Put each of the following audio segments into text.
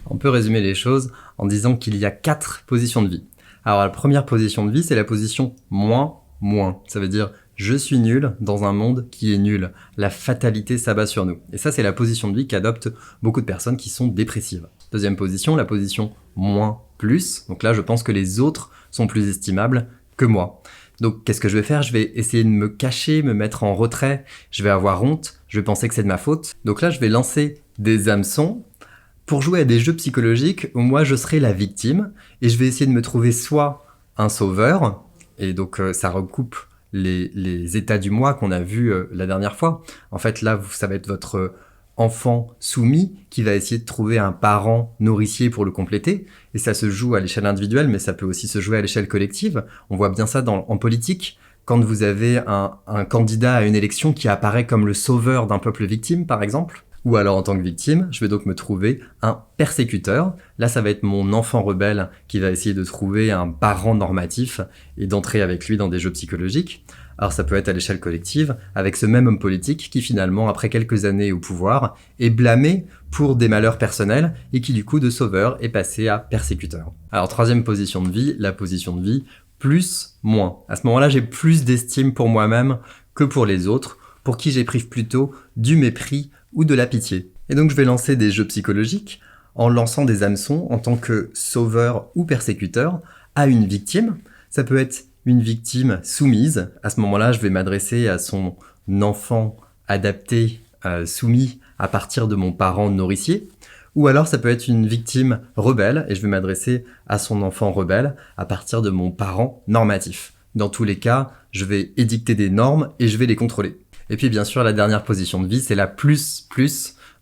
On peut résumer les choses en disant qu'il y a 4 positions de vie. Alors la première position de vie, c'est la position moins. Ça veut dire je suis nul dans un monde qui est nul. La fatalité s'abat sur nous. Et ça, c'est la position de vie qu'adoptent beaucoup de personnes qui sont dépressives. Deuxième position, la position moins plus. Donc là, je pense que les autres sont plus estimables que moi. Donc qu'est-ce que je vais faire? Je vais essayer de me cacher, me mettre en retrait. Je vais avoir honte. Je vais penser que c'est de ma faute. Donc là, je vais lancer des hameçons pour jouer à des jeux psychologiques où moi, je serai la victime. Et je vais essayer de me trouver soit un sauveur. Et donc ça recoupe les états du moi qu'on a vu la dernière fois. En fait, là, ça va être votre enfant soumis qui va essayer de trouver un parent nourricier pour le compléter. Et ça se joue à l'échelle individuelle, mais ça peut aussi se jouer à l'échelle collective. On voit bien ça en politique. Quand vous avez un candidat à une élection qui apparaît comme le sauveur d'un peuple victime, par exemple, ou alors en tant que victime, je vais donc me trouver un persécuteur. Là, ça va être mon enfant rebelle qui va essayer de trouver un parent normatif et d'entrer avec lui dans des jeux psychologiques. Alors ça peut être à l'échelle collective, avec ce même homme politique qui finalement, après quelques années au pouvoir, est blâmé pour des malheurs personnels et qui du coup de sauveur est passé à persécuteur. Alors troisième position de vie, la position de vie plus moins. À ce moment-là, j'ai plus d'estime pour moi-même que pour les autres, pour qui j'éprouve plutôt du mépris ou de la pitié. Et donc je vais lancer des jeux psychologiques en lançant des hameçons en tant que sauveur ou persécuteur à une victime. Ça peut être une victime soumise. À ce moment-là, je vais m'adresser à son enfant adapté, soumis à partir de mon parent nourricier. Ou alors ça peut être une victime rebelle et je vais m'adresser à son enfant rebelle à partir de mon parent normatif. Dans tous les cas, je vais édicter des normes et je vais les contrôler. Et puis bien sûr, la dernière position de vie, c'est la plus.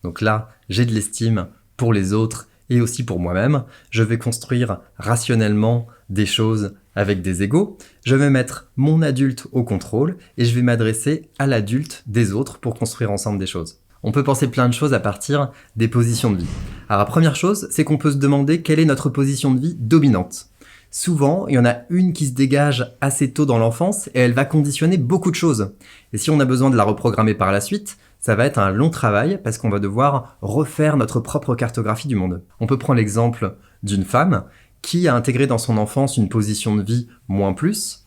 Donc là, j'ai de l'estime pour les autres et aussi pour moi-même. Je vais construire rationnellement des choses avec des égos. Je vais mettre mon adulte au contrôle et je vais m'adresser à l'adulte des autres pour construire ensemble des choses. On peut penser plein de choses à partir des positions de vie. Alors la première chose, c'est qu'on peut se demander quelle est notre position de vie dominante. Souvent, il y en a une qui se dégage assez tôt dans l'enfance et elle va conditionner beaucoup de choses. Et si on a besoin de la reprogrammer par la suite, ça va être un long travail parce qu'on va devoir refaire notre propre cartographie du monde. On peut prendre l'exemple d'une femme qui a intégré dans son enfance une position de vie moins plus.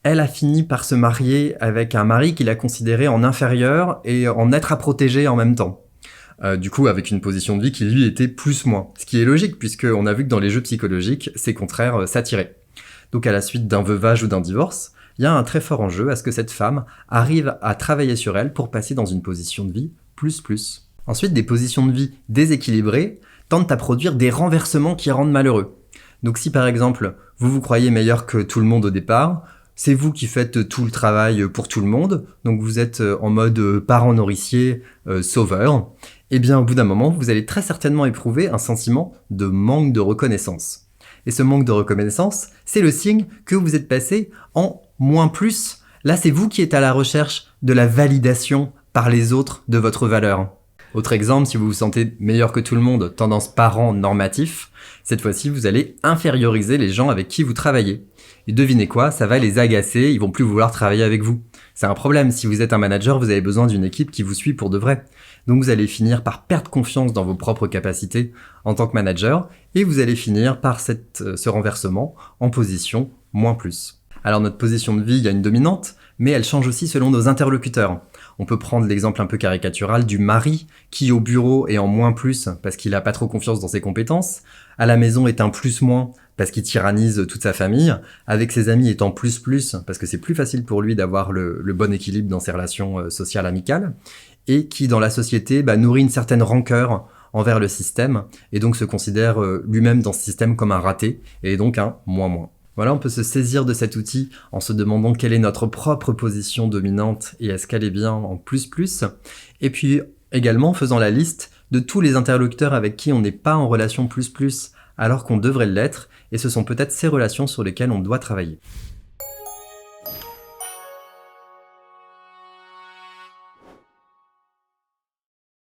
Elle a fini par se marier avec un mari qu'il a considéré en inférieur et en être à protéger en même temps. Du coup, avec une position de vie qui lui était plus-moins. Ce qui est logique, puisqu'on a vu que dans les jeux psychologiques, ces contraires s'attiraient. Donc à la suite d'un veuvage ou d'un divorce, il y a un très fort enjeu à ce que cette femme arrive à travailler sur elle pour passer dans une position de vie plus. Ensuite, des positions de vie déséquilibrées tentent à produire des renversements qui rendent malheureux. Donc si par exemple, vous croyez meilleur que tout le monde au départ, c'est vous qui faites tout le travail pour tout le monde, donc vous êtes en mode parent nourricier, sauveur, et bien au bout d'un moment, vous allez très certainement éprouver un sentiment de manque de reconnaissance. Et ce manque de reconnaissance, c'est le signe que vous êtes passé en moins plus. Là, c'est vous qui êtes à la recherche de la validation par les autres de votre valeur. Autre exemple, si vous vous sentez meilleur que tout le monde, tendance parent normatif, cette fois-ci, vous allez inférioriser les gens avec qui vous travaillez. Et devinez quoi, ça va les agacer, ils vont plus vouloir travailler avec vous. C'est un problème, si vous êtes un manager, vous avez besoin d'une équipe qui vous suit pour de vrai. Donc vous allez finir par perdre confiance dans vos propres capacités en tant que manager, et vous allez finir par ce renversement en position moins plus. Alors notre position de vie, il y a une dominante, mais elle change aussi selon nos interlocuteurs. On peut prendre l'exemple un peu caricatural du mari qui au bureau est en moins plus parce qu'il n'a pas trop confiance dans ses compétences, à la maison est un plus-moins parce qu'il tyrannise toute sa famille, avec ses amis étant plus parce que c'est plus facile pour lui d'avoir le bon équilibre dans ses relations sociales amicales, et qui dans la société nourrit une certaine rancœur envers le système et donc se considère lui-même dans ce système comme un raté et donc un moins. Voilà, on peut se saisir de cet outil en se demandant quelle est notre propre position dominante et est-ce qu'elle est bien en plus. Et puis également en faisant la liste de tous les interlocuteurs avec qui on n'est pas en relation plus alors qu'on devrait l'être et ce sont peut-être ces relations sur lesquelles on doit travailler.